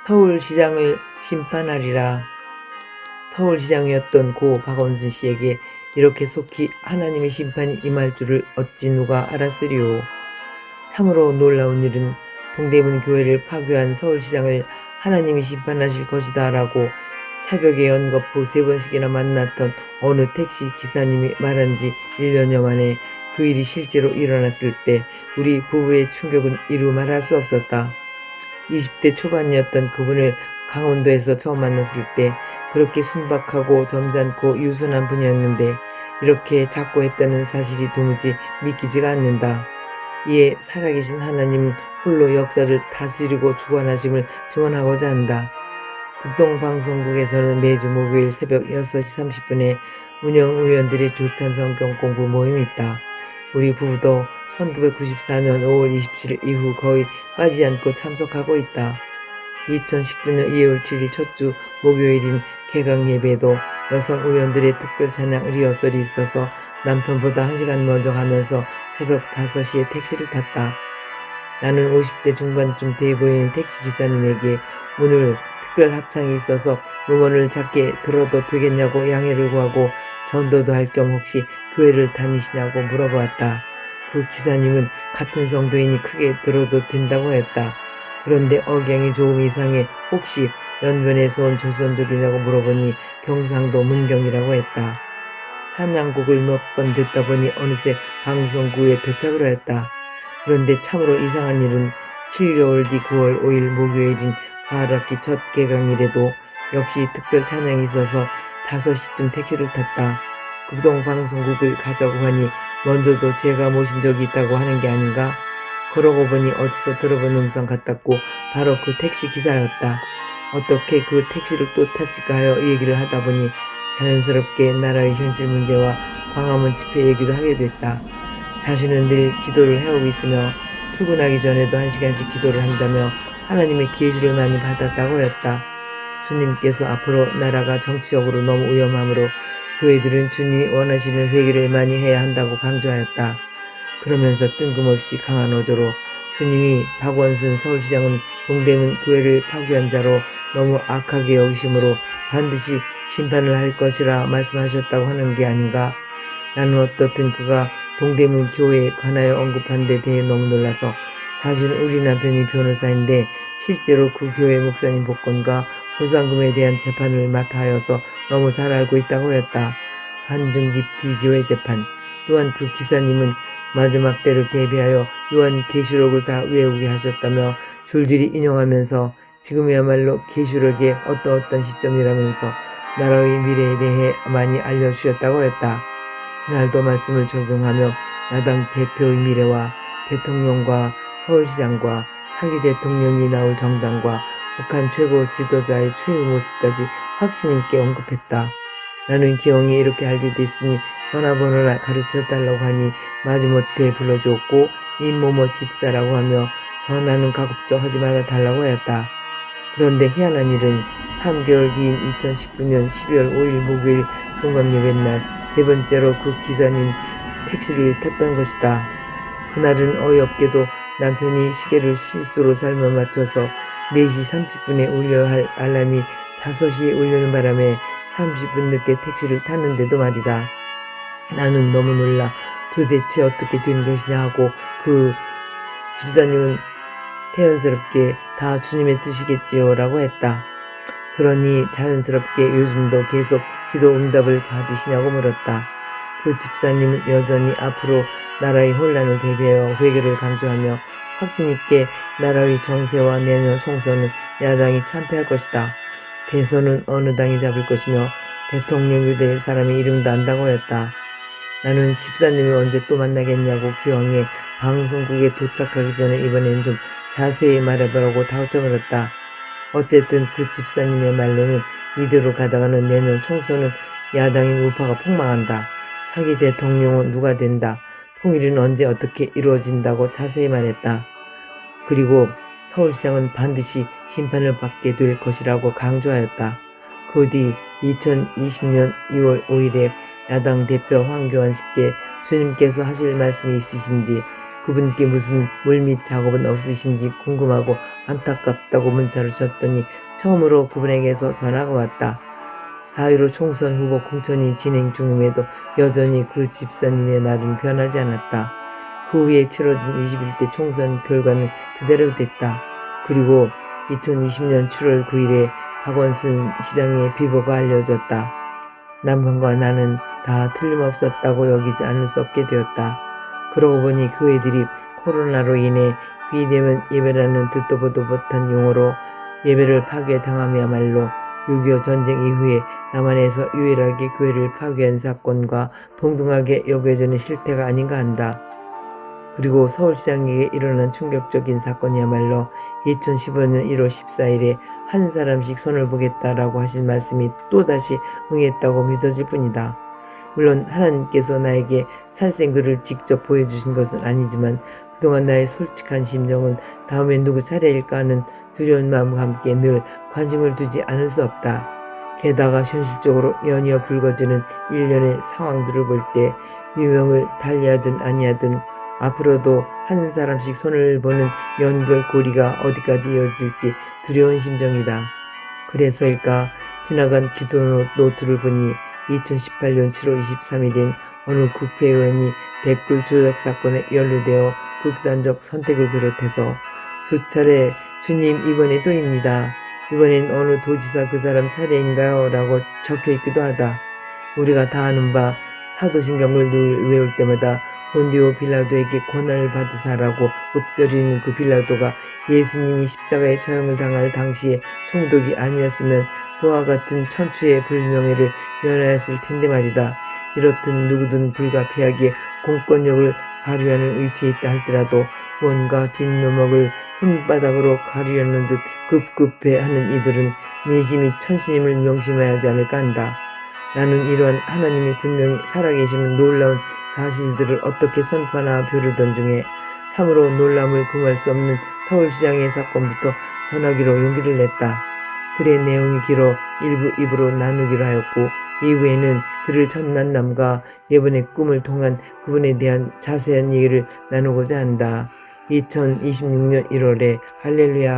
서울시장을 심판하리라. 서울시장이었던 고 박원순 씨에게 이렇게 속히 하나님의 심판이 임할 줄을 어찌 누가 알았으리요. 참으로 놀라운 일은 동대문 교회를 파괴한 서울시장을 하나님이 심판하실 것이다 라고 새벽에 연거푸 3번씩이나 만났던 어느 택시 기사님이 말한 지 1년여 만에 그 일이 실제로 일어났을 때 우리 부부의 충격은 이루 말할 수 없었다. 20대 초반이었던 그분을 강원도에서 처음 만났을 때 그렇게 순박하고 점잖고 유순한 분이었는데 이렇게 작고했다는 사실이 도무지 믿기지가 않는다. 이에 살아계신 하나님은 홀로 역사를 다스리고 주관하심을 증언하고자 한다. 극동방송국에서는 매주 목요일 새벽 6시 30분에 운영위원들의 조찬 성경 공부 모임이 있다. 우리 부부도 1994년 5월 27일 이후 거의 빠지지 않고 참석하고 있다. 2019년 2월 7일 첫 주 목요일인 개강 예배도 여성 의원들의 특별 찬양 리허설이 있어서 남편보다 1시간 먼저 가면서 새벽 5시에 택시를 탔다. 나는 50대 중반쯤 돼 보이는 택시기사님에게 오늘 특별 합창이 있어서 음원을 작게 들어도 되겠냐고 양해를 구하고 전도도 할 겸 혹시 교회를 다니시냐고 물어보았다. 그 기사님은 같은 성도이니 크게 들어도 된다고 했다. 그런데 억양이 조금 이상해 혹시 연변에서 온 조선족이냐고 물어보니 경상도 문경이라고 했다. 찬양곡을 몇 번 듣다 보니 어느새 방송국에 도착을 하였다. 그런데 참으로 이상한 일은 7개월 뒤 9월 5일 목요일인 가을학기 첫 개강일에도 역시 특별 찬양이 있어서 5시쯤 택시를 탔다. 극동방송국을 가자고 하니 먼저도 제가 모신 적이 있다고 하는 게 아닌가? 그러고 보니 어디서 들어본 음성 같았고 바로 그 택시 기사였다. 어떻게 그 택시를 또 탔을까 하여 얘기를 하다 보니 자연스럽게 나라의 현실 문제와 광화문 집회 얘기도 하게 됐다. 자신은 늘 기도를 해오고 있으며 출근하기 전에도 1시간씩 기도를 한다며 하나님의 계시를 많이 받았다고 했다. 주님께서 앞으로 나라가 정치적으로 너무 위험하므로 교회들은 주님이 원하시는 회개를 많이 해야 한다고 강조하였다. 그러면서 뜬금없이 강한 어조로 주님이 박원순 서울시장은 동대문 교회를 파괴한 자로 너무 악하게 여기심으로 반드시 심판을 할 것이라 말씀하셨다고 하는 게 아닌가? 나는 어떻든 그가 동대문 교회에 관하여 언급한 데 대해 너무 놀라서 사실 우리 남편이 변호사인데 실제로 그 교회 목사님 복권과 보상금에 대한 재판을 맡아 하여서 너무 잘 알고 있다고 했다. 한중집 D교회 재판. 또한 그 기사님은 마지막 때를 대비하여 요한계시록을 다 외우게 하셨다며 줄줄이 인용하면서 지금이야말로 계시록의 어떤 시점이라면서 나라의 미래에 대해 많이 알려주셨다고 했다. 그날도 말씀을 적용하며 야당 대표의 미래와 대통령과 서울시장과 차기 대통령이 나올 정당과 북한 최고 지도자의 최후 모습까지 확신 있게 언급했다. 나는 기왕에 이렇게 알게 됐으니 전화번호를 가르쳐달라고 하니 마지못해 불러주었고 임모모 집사라고 하며 전화는 가급적 하지 말아달라고 했다. 그런데 희한한 일은 3개월 뒤인 2019년 12월 5일 목요일 종강예배날 3번째로 그 기사님 택시를 탔던 것이다. 그날은 어이없게도 남편이 시계를 실수로 잘못 맞춰서 4시 30분에 울려야 할 알람이 5시에 울리는 바람에 30분 늦게 택시를 탔는데도 말이다. 나는 너무 놀라 도대체 어떻게 된 것이냐 하고 그 집사님은 태연스럽게 다 주님의 뜻이겠지요 라고 했다. 그러니 자연스럽게 요즘도 계속 기도 응답을 받으시냐고 물었다. 그 집사님은 여전히 앞으로 나라의 혼란을 대비하여 회개를 강조하며 확신 있게 나라의 정세와 내년 총선은 야당이 참패할 것이다. 대선은 어느 당이 잡을 것이며 대통령이 될 사람의 이름도 안다고 했다. 나는 집사님이 언제 또 만나겠냐고 기왕에 방송국에 도착하기 전에 이번엔 좀 자세히 말해보라고 다우점을 했다. 어쨌든 그 집사님의 말로는 이대로 가다가는 내년 총선은 야당인 우파가 폭망한다. 차기 대통령은 누가 된다. 통일은 언제 어떻게 이루어진다고 자세히 말했다. 그리고 서울시장은 반드시 심판을 받게 될 것이라고 강조하였다. 그 뒤 2020년 2월 5일에 야당 대표 황교안 씨께 주님께서 하실 말씀이 있으신지 그분께 무슨 물밑 작업은 없으신지 궁금하고 안타깝다고 문자를 줬더니 처음으로 그분에게서 전화가 왔다. 4.15 총선 후보 공천이 진행 중임에도 여전히 그 집사님의 말은 변하지 않았다. 그 후에 치러진 21대 총선 결과는 그대로 됐다. 그리고 2020년 7월 9일에 박원순 시장의 비보가 알려졌다. 남편과 나는 다 틀림없었다고 여기지 않을 수 없게 되었다. 그러고 보니 교회들이 코로나로 인해 비대면 예배라는 듣도 보도 못한 용어로 예배를 파괴당함이야말로 6.25 전쟁 이후에 남한에서 유일하게 교회를 파괴한 사건과 동등하게 여겨지는 실태가 아닌가 한다. 그리고 서울시장에게 일어난 충격적인 사건이야말로 2015년 1월 14일에 한 사람씩 손을 보겠다라고 하신 말씀이 또다시 응했다고 믿어질 뿐이다. 물론 하나님께서 나에게 살생글을 직접 보여주신 것은 아니지만 그동안 나의 솔직한 심정은 다음에 누구 차례일까 하는 두려운 마음과 함께 늘 관심을 두지 않을 수 없다. 게다가 현실적으로 연이어 불거지는 일련의 상황들을 볼 때 유명을 달리하든 아니하든 앞으로도 한 사람씩 손을 보는 연결고리가 어디까지 이어질지 두려운 심정이다. 그래서일까 지나간 기도 노트를 보니 2018년 7월 23일인 어느 국회의원이 댓글 조작 사건에 연루되어 극단적 선택을 비롯해서 수차례 주님 이번에도입니다. 이번엔 어느 도지사 그 사람 차례인가요? 라고 적혀있기도 하다. 우리가 다 아는 바 사도신경을 늘 외울 때마다 본디오 빌라도에게 고난을 받으사라고 읊조리는 그 빌라도가 예수님이 십자가에 처형을 당할 당시에 총독이 아니었으면 그와 같은 천추의 불명예를 면하였을 텐데 말이다. 이렇듯 누구든 불가피하게 공권력을 발휘하는 위치에 있다 할지라도 뭔가 진면목을 손바닥으로 가리려는 듯 급급해하는 이들은 민심 및 천신임을 명심해야 하지 않을까 한다. 나는 이러한 하나님이 분명히 살아계시는 놀라운 사실들을 어떻게 선포하나 벼르던 중에 참으로 놀람을 금할 수 없는 서울시장의 사건부터 전하기로 용기를 냈다. 글의 내용이 길어 일부 입으로 나누기로 하였고 이후에는 그를 첫 만남과 예번의 꿈을 통한 그분에 대한 자세한 얘기를 나누고자 한다. 2026년 1월에 할렐루야